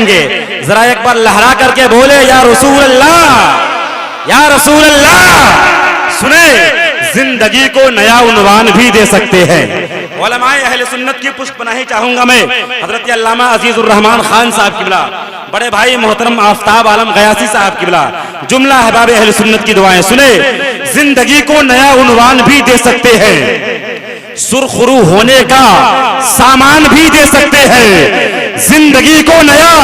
कहेंगे, जरा एक बार लहरा करके बोले या रसूल अल्लाह, या रसूल अल्लाह। सुने, जिंदगी को नया उन्वान भी दे सकते हैं। उलमाए अहले सुन्नत की पुष्पनाही चाहूंगा मैं हजरत अल्लामा अजीजुर रहमान खान साहब किबला, बड़े भाई मोहतरम आफ्ताब आलम गयासी साहब किबला, जुमला अहबाब अहले सुन्नत की दुआएं। सुने, जिंदगी को नया उन्वान भी दे सकते हैं, सुरखरू होने का सामान भी दे सकते हैं। जिंदगी को नया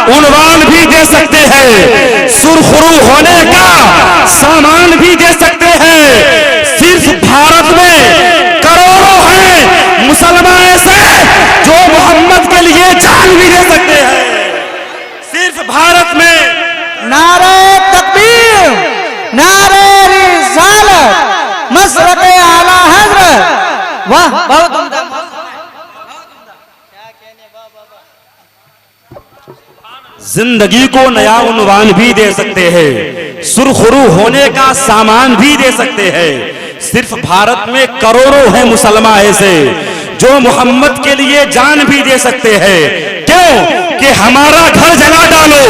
उन्वान भी दे सकते हैं, सुरखरू होने का सामान भी दे सकते हैं। सिर्फ भारत में करोड़ों हैं मुसलमान ऐसे जो मोहम्मद के लिए जान भी दे सकते हैं। सिर्फ भारत में नारे तकबीर, नारे रिसालत, मसरक़े आला हज़रत। वाह, बहुत उम्दा। जिंदगी को नया उन्वान भी दे सकते हैं, सुरखरू होने का सामान भी दे सकते हैं। सिर्फ भारत में करोड़ों हैं मुसलमान ऐसे जो मोहम्मद के लिए जान भी दे सकते हैं। क्यों कि हमारा घर जला डालो,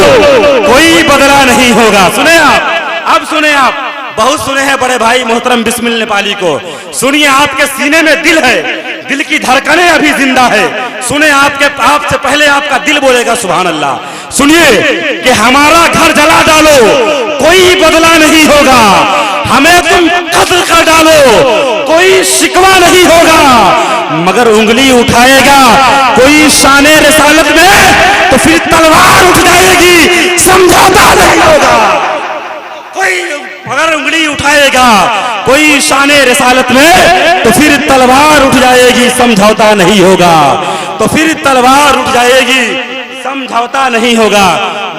कोई बदला नहीं होगा। सुने आप, अब सुने आप, बहुत सुने हैं बड़े भाई मोहतरम बिस्मिल नेपाली को। सुनिए, आपके सीने में दिल है, दिल की धड़कनें अभी जिंदा है। सुने, आपसे पहले आपका दिल बोलेगा सुभान अल्लाह। सुनिए कि हमारा घर जला डालो, कोई बदला नहीं होगा। हमें तुम कत्ल कर डालो, कोई शिकवा नहीं होगा। मगर उंगली उठाएगा कोई शाने रिसालत में तो फिर तलवार उठ जाएगी, समझौता नहीं होगा। कोई अगर उंगली उठाएगा कोई शाने रिसालत में तो फिर तलवार उठ जाएगी, समझौता नहीं होगा। तो फिर तलवार उठ जाएगी, समझौता नहीं होगा।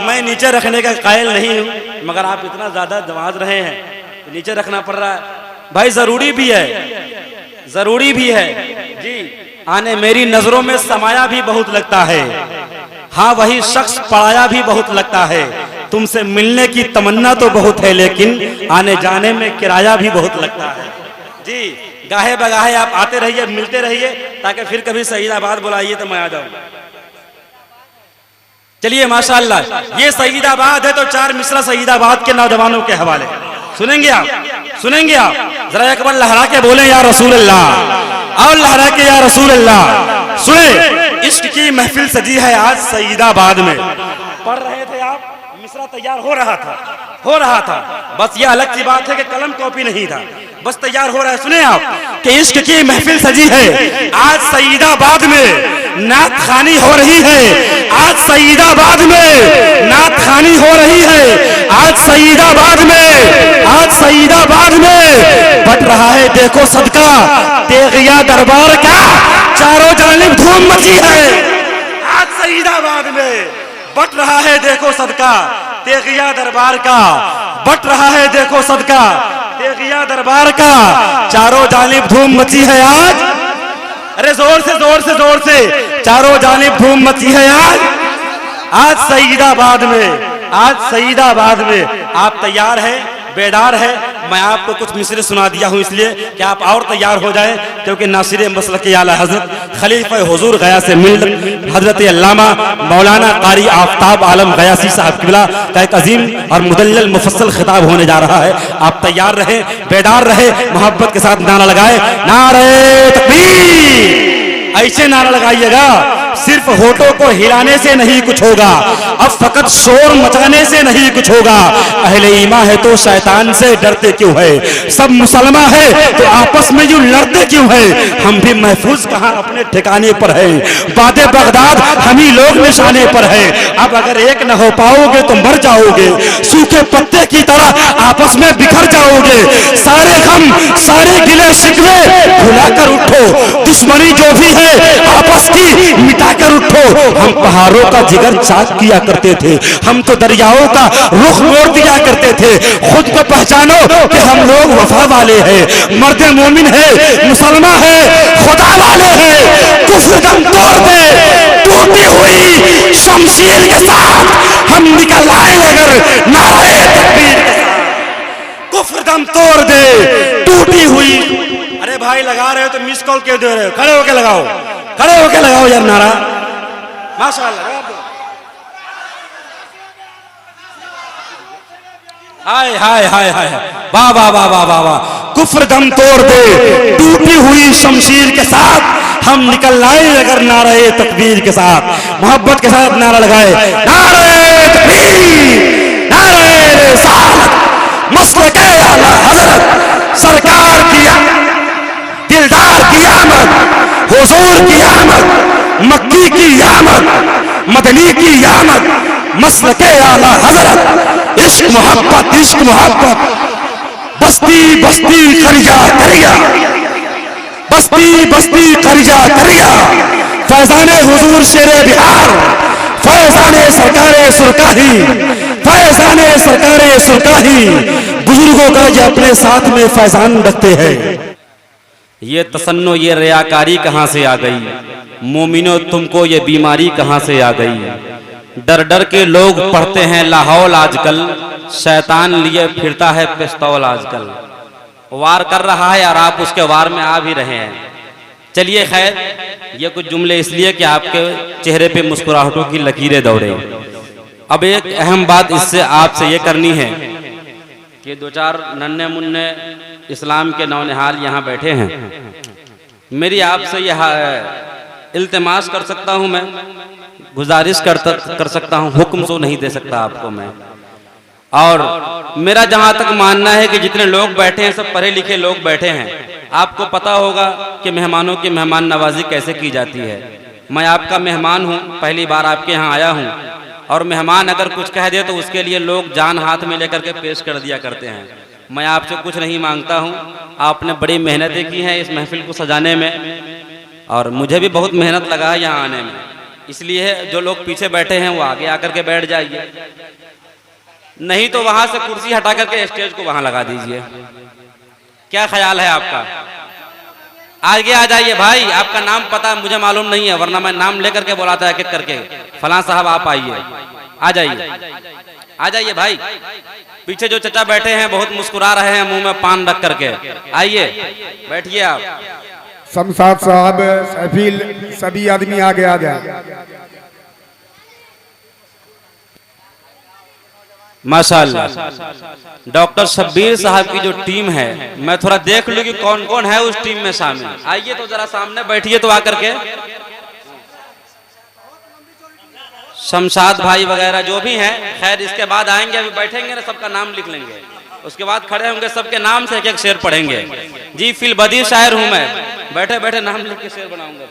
मैं नीचे रखने का कायल नहीं हूं, मगर आप इतना ज्यादा दबाज रहे हैं तो नीचे रखना पड़ रहा है। भाई जरूरी भी है, जरूरी भी है जी। आने मेरी नजरों में समाया भी बहुत लगता है, हाँ वही शख्स पढ़ाया भी बहुत लगता है। तुमसे मिलने की तमन्ना तो बहुत है, लेकिन आने जाने में किराया भी बहुत लगता है जी। गाहे बगाहे आप आते रहिए, मिलते रहिए, ताकि फिर कभी सईदाबाद बुलाइए तो मैं आ जाऊं। चलिए माशाअल्लाह, ये सईदाबाद है तो चार मिसरा सईदाबाद के नौजवानों के हवाले सुनेंगे आप, सुनेंगे आप। जरा एक बार लहरा के बोले या रसूल अल्लाह, और लहरा के या रसूल अल्लाह। सुने, इश्क की महफिल सजी है आज सईदाबाद में। पढ़ रहे थे आप, मिसरा तैयार हो रहा था, हो रहा था। बस ये अलग सी बात है कि कलम कॉपी नहीं था, बस तैयार हो रहा है। सुने आप कि इश्क की महफिल सजी है आज सईदाबाद में, नात खानी हो रही है आज सईदाबाद में, नात खानी हो रही है आज सईदाबाद में, आज सईदाबाद में बट रहा है देखो सदका तेगिया दरबार का, चारों जानिब धूम मची है आज सईदाबाद में। बट रहा है देखो सदका तेगिया दरबार का, बट रहा है देखो सदका तेगिया दरबार का, चारों जानिब धूम मची है आज। अरे जोर से जोर से जोर से, चारों जानिब धूम मची है आज, आज सईदाबाद में, आज सईदाबाद में। आप तैयार हैं, बेदार है? मैं आपको कुछ मिसरे सुना दिया हूं इसलिए कि आप और तैयार हो जाएं, क्योंकि नासिर मसलक आला हजरत खलीफा हुजूर गया से मिल हजरत अल्लामा मौलाना कारी आफ्ताब आलम गयासी साहब किबला का एक अजीम और मुदल्लल मुफस्सल खिताब होने जा रहा है। आप तैयार रहे, बेदार रहे, मोहब्बत के साथ नारा लगाए, नारे तकबीर। ऐसे नारा लगाइएगा, सिर्फ होठों को हिलाने से नहीं कुछ होगा, अब फकत शोर मचाने से नहीं कुछ होगा। अहले ईमान है तो शैतान से डरते क्यों है, सब मुसलमान है तो आपस में यूं लड़ते क्यों है। हम भी महफूज कहां अपने ठिकाने पर है, बादे बगदाद हम ही लोग निशाने पर है। अब अगर एक न हो पाओगे तो मर जाओगे, सूखे पत्ते की तरह आपस में बिखर जाओगे। सारे गम सारे गिले शिकवे भुलाकर उठो, दुश्मनी जो भी है आपस की मिटाकर उठो। हम पहाड़ों का जिगर चाक किया करते थे, हम तो दरियाओं का रुख मोड़ दिया करते थे। खुद को पहचानो कि हम लोग वफा वाले हैं, मर्द मोमिन है, मुसलमान है, खुदा वाले हैं। कुफ्र दम तोड़ दे टूटी हुई शमशीर के साथ हम निकल आए अगर नारे तकबीर के साथ। कुफ्र दम तोड़ दे टूटी हुई। अरे भाई लगा रहे हो तो मिस कॉल क्यों दे रहे हो? खड़े होके लगाओ, खड़े होके लगाओ यार नारा। माशाअल्लाह हाय हाय हाय हाय, वाह वाह वाह वाह वाह वाह। कुफ्र दम तोड़ दे टूटी हुई शमशीर के साथ हम निकल आए अगर नारे तकबीर के साथ, मोहब्बत के साथ नारा लगाए, नारे तकबीर, नारे रिसालत, मसलके आला हज़रत, सरकार की दिलदार की आमद, हुजूर की आमद, मक्की की आमद, मदनी की आमद, मसलके आला हज़रत, इश्क मोहब्बत, बस्ती बस्ती खरिजा करिया, बस्ती बस्ती खरिजा करिया, फैजाने हुजूर शेरे बिहार, फैजाने सरकारे सुरकाही, फैजाने सरकारे सुरकाही, बुजुर्गों का ये अपने साथ में फैजान रखते हैं। ये तसन्नो ये रियाकारी कहाँ से आ गई, मोमिनो तुमको ये बीमारी कहाँ से आ गई। डर डर के लोग पढ़ते हैं लाहौल आजकल, शैतान लिए फिरता है पिस्तौल आजकल। वार कर रहा है और आप उसके वार में आ भी रहे हैं। चलिए खैर, ये कुछ जुमले इसलिए कि आपके चेहरे पे मुस्कुराहटों की लकीरें दौड़े। अब एक अहम बात इससे आपसे ये करनी है कि दो चार नन्हे मुन्ने इस्लाम के नौनिहाल यहाँ बैठे हैं। मेरी आपसे यह इल्तिमास कर सकता हूँ, मैं गुजारिश कर सकता हूँ, हुक्म तो नहीं दे सकता आपको मैं। और मेरा जहाँ तक मानना है कि जितने लोग बैठे हैं सब पढ़े लिखे लोग बैठे हैं। आपको पता होगा कि मेहमानों की मेहमान नवाजी कैसे की जाती है। मैं आपका मेहमान हूँ, पहली बार आपके यहाँ आया हूँ, और मेहमान अगर कुछ कह दे तो उसके लिए लोग जान हाथ में लेकर के पेश कर दिया करते हैं। मैं आपसे कुछ नहीं मांगता हूँ, आपने बड़ी मेहनतें की हैं इस महफिल को सजाने में, और मुझे भी बहुत मेहनत लगा है यहाँ आने में। इसलिए जो लोग पीछे बैठे हैं वो आगे आकर के बैठ जाइए, नहीं तो वहां से कुर्सी हटा करके स्टेज को वहां लगा दीजिए। क्या ख्याल है आपका? आगे आ जाइए भाई, आपका नाम पता मुझे मालूम नहीं है, वरना मैं नाम लेकर के बुलाता है एक करके, फलां साहब आप आइए, आ जाइए, आ जाइए भाई। पीछे जो चचा बैठे हैं बहुत मुस्कुरा रहे हैं मुंह में पान रख करके, आइए बैठिए आप। शमशाद साहब, सफील, सभी आदमी आगे आ जाए। माशाअल्लाह। डॉक्टर शब्बीर साहब की जो टीम है, मैं थोड़ा देख लूं कि कौन कौन है उस टीम में शामिल। आइए तो जरा सामने बैठिए तो आकर के। शमशाद भाई वगैरह जो भी हैं, खैर इसके बाद आएंगे, अभी बैठेंगे ना सबका नाम लिख लेंगे, उसके बाद खड़े होंगे सबके नाम से एक एक शेर पढ़ेंगे। जी फिल बदी शायर हूं मैं, बैठे बैठे नाम लिख के शेर बनाऊंगा।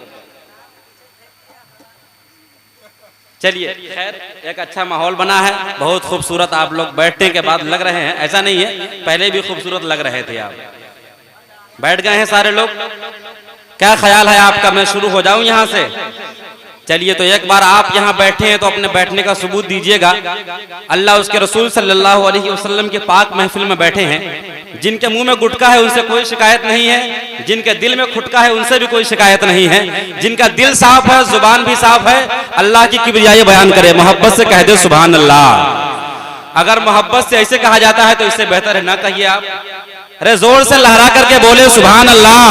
चलिए खैर, एक अच्छा माहौल बना है, बहुत खूबसूरत आप लोग बैठने के बाद लग रहे हैं, ऐसा नहीं है पहले भी खूबसूरत लग रहे थे आप। बैठ गए हैं सारे लोग, क्या ख्याल है आपका मैं शुरू हो जाऊं यहां से? चलिए तो एक बार आप यहाँ बैठे हैं तो अपने बैठने का सबूत दीजिएगा। अल्लाह उसके रसूल सल्लल्लाहु अलैहि वसल्लम के पाक महफिल में बैठे हैं। जिनके मुंह में गुटका है उनसे कोई शिकायत नहीं है, जिनके दिल में खुटका है उनसे भी कोई शिकायत नहीं है। जिनका दिल साफ है, जुबान भी साफ है, अल्लाह की किबरियाई बयान करे, मोहब्बत से कह दे सुभान अल्लाह। अगर मोहब्बत से ऐसे कहा जाता है तो इससे बेहतर है ना कहिए आप। अरे जोर से लहरा करके बोले सुभान अल्लाह,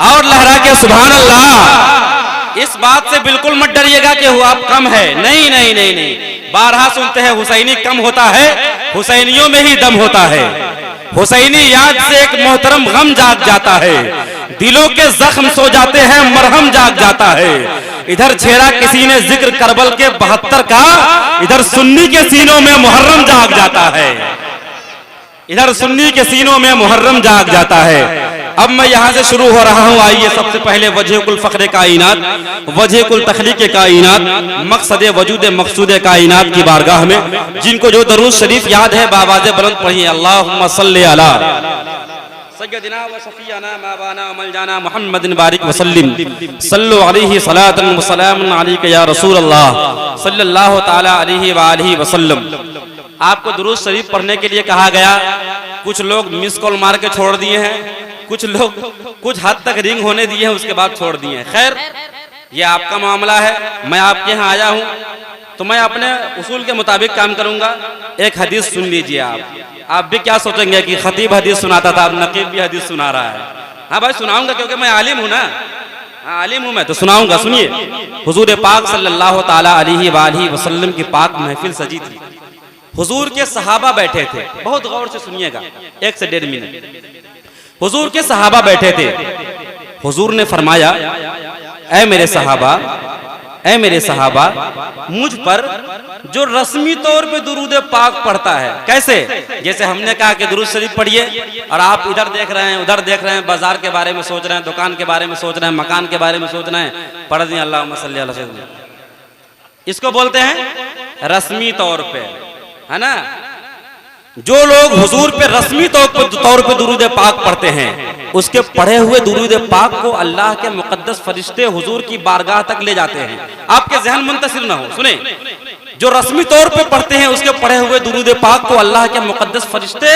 और लहरा के सुभान अल्लाह। इस बात से बिल्कुल मत डरिएगा कि वो आप कम है, नहीं नहीं नहीं नहीं। बारहा सुनते हैं हुसैनी कम होता है, हुसैनियों में ही दम होता है। हुसैनी याद से एक मोहतरम गम जाग जाता है, दिलों के जख्म सो जाते हैं, मरहम जाग जाता है। इधर छेड़ा किसी ने जिक्र करबल के 72 का, इधर सुन्नी के सीनों में मुहर्रम जाग जाता है, इधर सुन्नी के सीनों में मुहर्रम जाग जाता है। अब मैं यहाँ से शुरू हो रहा हूँ। आइए सबसे पहले वजह कुल फ़ख्र कायनात, वजह कुल तखलीक कायनात, मकसद वजूद मकसूद कायनात की बारगाह में जिनको जो दरूद शरीफ याद है बावाज़े बुलंद पढ़िए। अल्लाहुम्मा सल्ली अला सय्यदिना व शफीअना मौलाना मौलाना मुहम्मदिन बारिक वसल्लिम सल्लु अलैहि सलातन व सलामुन अलैका या रसूल अल्लाह सल्लल्लाहु तआला अलैहि व आलिहि वसल्लम। आपको दुरूद शरीफ पढ़ने के लिए कहा गया। कुछ लोग मिस कॉल मार के छोड़ दिए हैं, कुछ लोग कुछ हद तक रिंग होने दिए हैं, उसके बाद छोड़ दिए हैं। खैर ये आपका मामला है, मैं आपके यहाँ आया हूँ तो मैं अपने उसूल के मुताबिक काम करूंगा। एक हदीस सुन लीजिए आप भी क्या सोचेंगे कि खतीब हदीस सुनाता था, अब नकीब भी हदीस सुना रहा है। हाँ भाई सुनाऊंगा, क्योंकि मैं आलिम हूँ ना, हाँ आलिम हूँ मैं तो सुनाऊंगा। सुनिए, हुजूर पाक सल्लल्लाहु ताला अलैहि वसल्लम की पाक महफिल सजी थी। हुजूर के सहाबा बैठे थे, बहुत गौर से सुनिएगा, 1 से 1.5 मिनट। हुजूर के सहाबा बैठे थे, हुजूर ने फरमाया, ऐ मेरे सहाबा, मुझ पर जो रस्मी तौर पे दुरूद पाक पढ़ता है, कैसे? जैसे हमने कहा कि दुरूद शरीफ पढ़िए और आप इधर देख रहे हैं, उधर देख रहे हैं, बाजार के बारे में सोच रहे हैं, दुकान के बारे में सोच रहे हैं, मकान के बारे में सोच रहे हैं, पढ़ दिए अल्लाहुम्मा सल्ली अला सय्यिदना। इसको बोलते हैं रस्मी तौर पे, है ना। जो लोग हुजूर पे रस्मी तौर पे दुरूद पाक पढ़ते हैं, उसके पढ़े हुए दुरूद पाक को अल्लाह के मुकद्दस फरिश्ते हुजूर की बारगाह तक ले जाते हैं। आपके जहन मुंतसिर ना हो, सुने, जो रस्मी तौर पे पढ़ते हैं उसके पढ़े हुए दुरूद पाक को अल्लाह के मुकद्दस फरिश्ते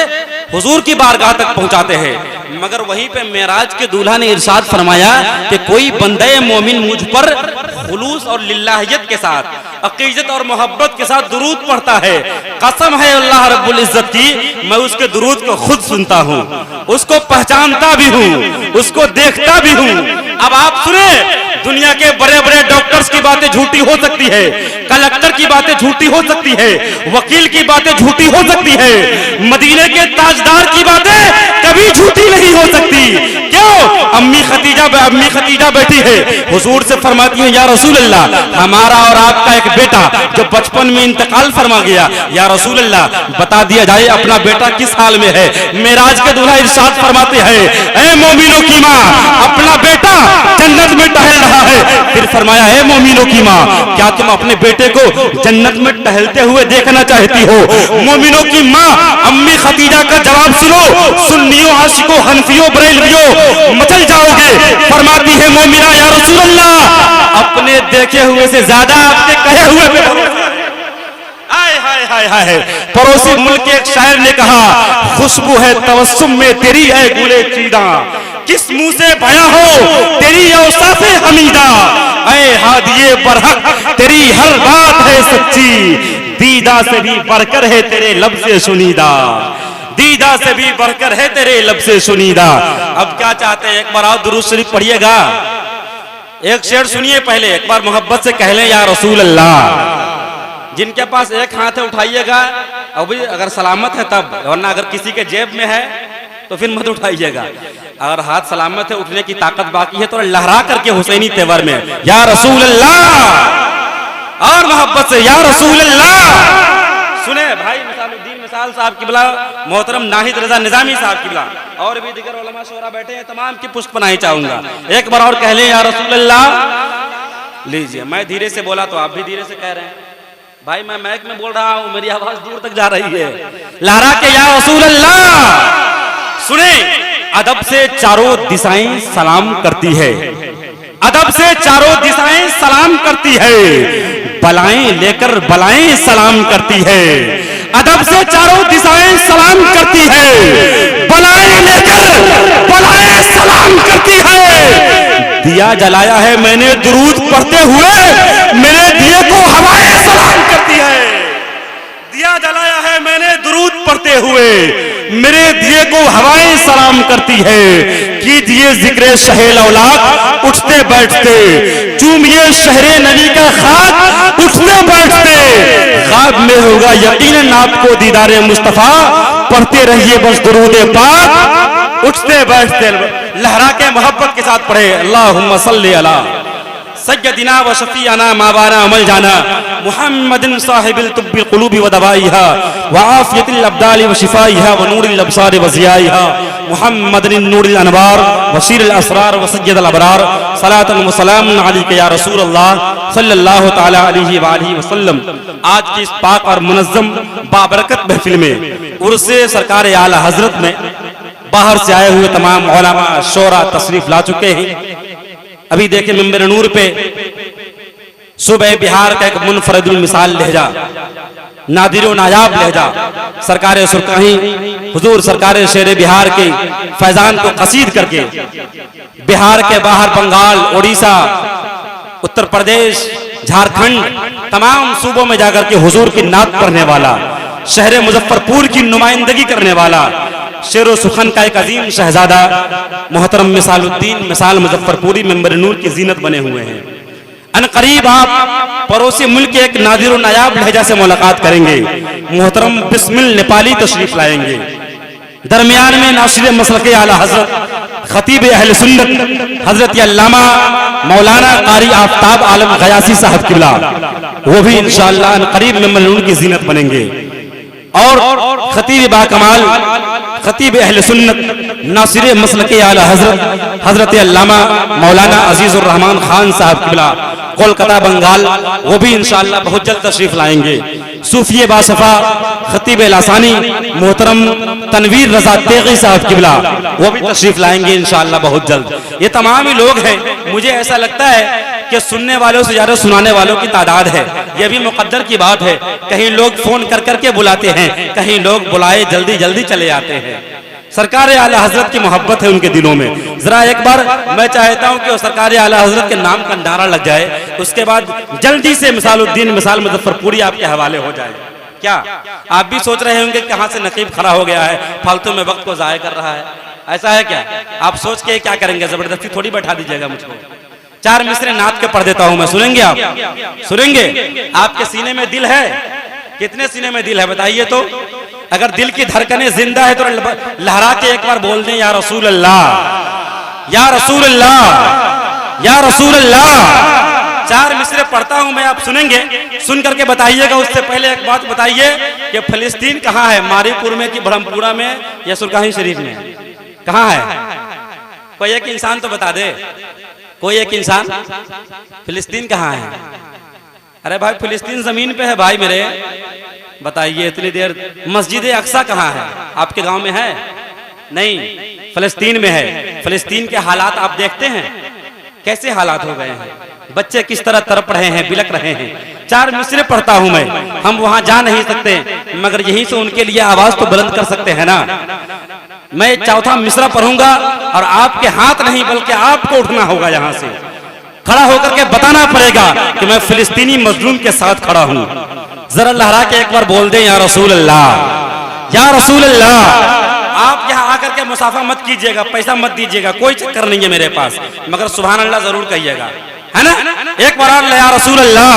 हुजूर की बारगाह तक पहुंचाते हैं। मगर वहीं पे मेराज के दूल्हा ने इरशाद फरमाया कि कोई बंदे मोमिन मुझ पर खुलूस और लिल्लाहियत के साथ, अकीदत और मोहब्बत के साथ दुरूद पढ़ता है, कसम है अल्लाह रब्बुल इज्जत की, मैं उसके दुरूद को खुद सुनता हूँ, उसको पहचानता भी हूँ, उसको देखता भी हूँ। अब आप सुने, दुनिया के बड़े बड़े डॉक्टर्स की बातें झूठी हो सकती है, कलेक्टर की बातें झूठी हो सकती है, वकील की बातें झूठी हो सकती है, मदीने के ताजदार की बातें कभी झूठी नहीं हो सकती। क्यों? अम्मी खदीजा बैठी है, हुजूर से फरमाती है, या रसूल अल्लाह, हमारा और आपका एक बेटा जो बचपन में इंतकाल फरमा गया, या रसूल अल्लाह बता दिया जाए अपना बेटा किस हाल में है। मेराज के दूल्हा इरशाद फरमाते हैं, ऐ मोमिनों की माँ, अपना बेटा जन्नत में टहल रहा है। फिर फरमाया, ऐ मोमिनों की माँ, क्या तुम अपने बेटे को जन्नत में टहलते हुए देखना चाहती हो? मोमिनों की माँ अम्मी खदीजा का जवाब सुनो, सुन्नियों, आशिकों, हनफियों, बरेलवियों मचल जाओगे। फरमाती है मोमिना, या रसूल अल्लाह, अपने देखे हुए से ज्यादा आपके कहे हुए पे भरोसा। हाय हाय हाय हाय। पड़ोसी मुल्क के एक शायर ने कहा, खुशबू है तवस्सुम में तेरी है गुले चीदा, किस मुंह से बया हो तेरी औसाफे हमीदा, ऐ हादिये बरहक तेरी हर बात है सच्ची, दीदा से भी बढ़कर है तेरे लब से सुनीदा, दीदा से भी बढ़कर है तेरे लब से सुनीदा। अब क्या चाहते हैं, एक बार आओ दुरूद शरीफ पढ़िएगा। एक शेर सुनिए पहले, एक बार मोहब्बत से कह लें, या रसूल अल्लाह। जिनके पास एक हाथ है उठाइएगा, अभी अगर सलामत है तब, वरना अगर किसी के जेब में है तो फिर मत उठाइएगा। अगर हाथ सलामत है, उठने की ताकत बाकी है, तो लहरा करके हुसैनी तेवर में, या रसूल अल्लाह, और मोहब्बत से, या रसूल अल्लाह। सुने भाई, मिसालुद्दीन मिसाल साहब किबला, मोहतरम नाहिद रजा निजामी साहब किबला, और भी दिगर उलमा शोरा बैठे हैं, तमाम की पुष्प पनाही चाहूंगा। एक बार और कह लें, या रसूल अल्लाह। लीजिए, मैं धीरे से बोला तो आप भी धीरे से कह रहे हैं। भाई मैं मैक में बोल रहा हूं, मेरी आवाज दूर तक जा रही है, लहरा के या रसूल अल्लाह। सुने, अदब से चारों दिशाएं सलाम करती है, अदब से चारों दिशाएं सलाम करती है, बलाएं लेकर बलाएं सलाम करती है, अदब से चारों दिशाएं सलाम करती है, बलाएं लेकर बलाएं सलाम करती है। दिया जलाया है मैंने दुरूद पढ़ते हुए, मेरे दिए को हवाएं सलाम करती है। दिया जलाया है मैंने दुरूद पढ़ते हुए, मेरे दिए को हवाएं सलाम करती है। कीजिए जिक्र शहे लौलाक उठते बैठते, चूमिए शहरे नबी का खाक उठते बैठते, ख्वाब में होगा यकीनन आपको दीदारे मुस्तफा, पढ़ते रहिए बस दुरूद पाक उठते बैठते। लहरा के मोहब्बत के साथ पढ़े, अल्लाहुम्मा सल्ली अला सय्यदिना व शफीअना मावाना अमल जाना मुहम्मदिन साहिबिल तुब्बिल कुलूबी व दवाइहा व आफियतिल अब्दाली व शिफाइहा व नूरिल अबसार व ज़ियाइहा मुहम्मदिन नूरिल अनवार वसीरिल असरार व सय्यदल अबरार सलातन व सलामुन अलैका या रसूल अल्लाह सल्लल्लाहु तआला अलैहि व आलिहि वसल्लम। आज की इस पाक और मुनज़्ज़म बाबरकत महफिल में उर्से सरकार आला हजरत में बाहर से आए हुए तमाम उलमा शोरा तशरीफ ला चुके हैं। अभी देखे मिंबर नूर पे सुबह बिहार का एक मुनफरदुल मिसाल लहजा, नादिरो नायाब लहजा, सरकार सुरकाही हुजूर सरकार शेर बिहार के फैजान को कसीद करके बिहार के बाहर बंगाल, उड़ीसा, उत्तर प्रदेश, झारखंड तमाम सूबों में जाकर के हुजूर की नात पढ़ने वाला, शहर मुजफ्फरपुर की नुमाइंदगी करने वाला, शेर सुखन का एक अजीम शहजादा मोहतरम मिसालुद्दीन मिसाल मुजफ्फरपुरी मेंबर नूर की जीनत बने हुए हैं। अन करीब आप पड़ोसी मुल्क के एक नादिर नायाब लहजा से मुलाकात करेंगे। मोहतरम बिस्मिल नेपाली तशरीफ लाएंगे। दरमियान में नासिर मसलके आला हजरत खतीब अहले सुन्नत हजरत अल्लामा मौलाना कारी आफ्ताब आलम गयासी साहब किबला, वो भी इंशाअल्लाह करीब में मलून की जीनत बनेंगे। और खतीब बाकमाल खतीब अहले सुन्नत नासिर मसलके आला हजरत हजरत अल्लामा मौलाना अजीजुर रहमान खान साहब किबला कोलकाता बंगाल, वो भी इंशाअल्लाह बहुत जल्द तशरीफ लाएंगे। सूफी बासफा खतीब लासानी मोहतरम तनवीर रजा तेगी साहब किबला, वो भी तशरीफ लाएंगे इंशाअल्लाह बहुत जल्द। ये तमाम ही लोग हैं। मुझे ऐसा लगता है कि सुनने वालों से ज्यादा सुनाने वालों की तादाद है। यह भी मुकद्दर की बात है। कहीं लोग फोन कर करके बुलाते हैं, कहीं लोग बुलाए जल्दी जल्दी चले आते हैं। सरकार आला हजरत की मोहब्बत है उनके दिलों में। जरा एक बार मैं चाहता हूं कि सरकार आला हजरत के नाम का नारा लग जाए, उसके बाद जल्दी से मिसालुद्दीन मिसाल मुजफ्फरपुरी आपके हवाले हो जाए। क्या आप भी सोच रहे होंगे कहां से नकीब खड़ा हो गया है, फालतू में वक्त को जाया कर रहा है? ऐसा है क्या? आप सोच के क्या करेंगे? जबरदस्ती थोड़ी बैठा दीजिएगा मुझको। 4 मिसरे नात के पढ़ देता हूं मैं, सुनेंगे आप? सुनेंगे? आपके सीने में दिल है? कितने सीने में दिल है बताइए तो? अगर दिल की धड़कनें जिंदा है तो लहरा के एक बार बोल दें, या रसूल अल्लाह, या रसूल अल्लाह, या रसूल अल्लाह। 4 मिसरे पढ़ता हूं मैं, आप सुनेंगे? सुन करके बताइएगा। उससे पहले एक बात बताइए कि फिलिस्तीन कहाँ है? मारीपुर में कि ब्रह्मपुरा में या सुरकाही शरीफ में? कहाँ है? कोई एक इंसान तो बता दे, कोई एक इंसान। फिलिस्तीन कहाँ है? अरे भाई फिलिस्तीन जमीन पे है भाई मेरे, बताइए इतनी देर। मस्जिद अक्सा कहाँ है? आपके गांव में है? नहीं, फिलिस्तीन में है। फिलिस्तीन के हालात आप देखते हैं, कैसे हालात हो गए हैं। बच्चे किस तरह तड़प रहे हैं, बिलक रहे हैं। 4 मिसरे पढ़ता हूं मैं। हम वहां जा नहीं सकते, मगर यहीं से उनके लिए आवाज तो बुलंद कर सकते हैं ना। मैं 4था मिसरा पढ़ूंगा और आपके हाथ नहीं बल्कि आपको उठना होगा, यहां से खड़ा होकर के बताना पड़ेगा कि मैं फिलिस्तीनी मजलूम के साथ खड़ा हूं। जरा लहरा के एक बार बोल दें, या रसूल अल्लाह, या रसूल अल्लाह। आप यहाँ आकर के मुसाफा मत कीजिएगा, पैसा मत दीजिएगा, कोई चक्कर नहीं है मेरे पास, मगर सुभान अल्लाह जरूर कहिएगा, है ना? एक बार और, या रसूल अल्लाह,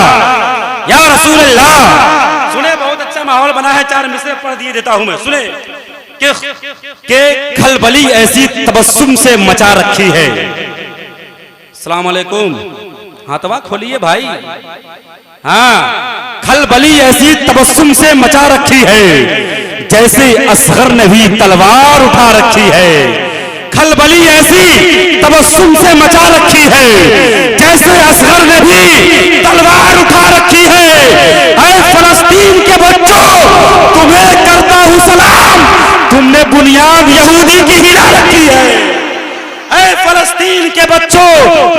या रसूल अल्लाह। सुने, बहुत अच्छा माहौल बना है। 4 मिसरे पढ़ दिए देता हूं मैं, सुने के खलबली ऐसी तबस्सुम से मचा रखी है। अस्सलाम वालेकुम। हाँ तवा खोलिए भाई। हाँ, खलबली ऐसी तबस्सुम से मचा रखी है जैसे असगर ने भी तलवार उठा रखी है। खलबली ऐसी तबस्सुम से मचा रखी है जैसे असगर ने भी तलवार उठा रखी है। ऐ फलस्तीन के बच्चों, तुम्हें करता हूं सलाम, तुमने बुनियाद यहूदी की हिला रखी है। ऐ फलस्तीन के बच्चों,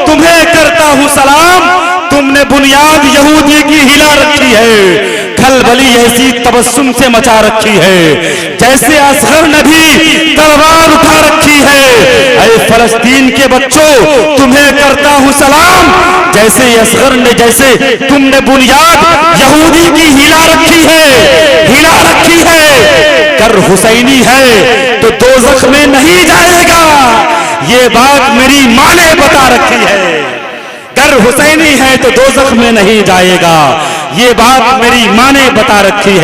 तुम्हें करता हूं सलाम, तुमने बुनियाद यहूदी की हिला रखी है। खलबली ऐसी तबस्सुम से मचा रखी है जैसे असगर ने भी तलवार उठा रखी है। ऐ फलस्तीन के बच्चों, तुम्हें करता हूं सलाम, जैसे असगर ने, जैसे तुमने बुनियाद यहूदी की हिला रखी है, हिला रखी है। कर हुसैनी है तो दोज़ख में नहीं जाएगा, ये बात मेरी माँ ने बता रखी है। गर हुसैनी है तो दोज़ख में नहीं जाएगा, ये बात मेरी माँ ने बता रखी है।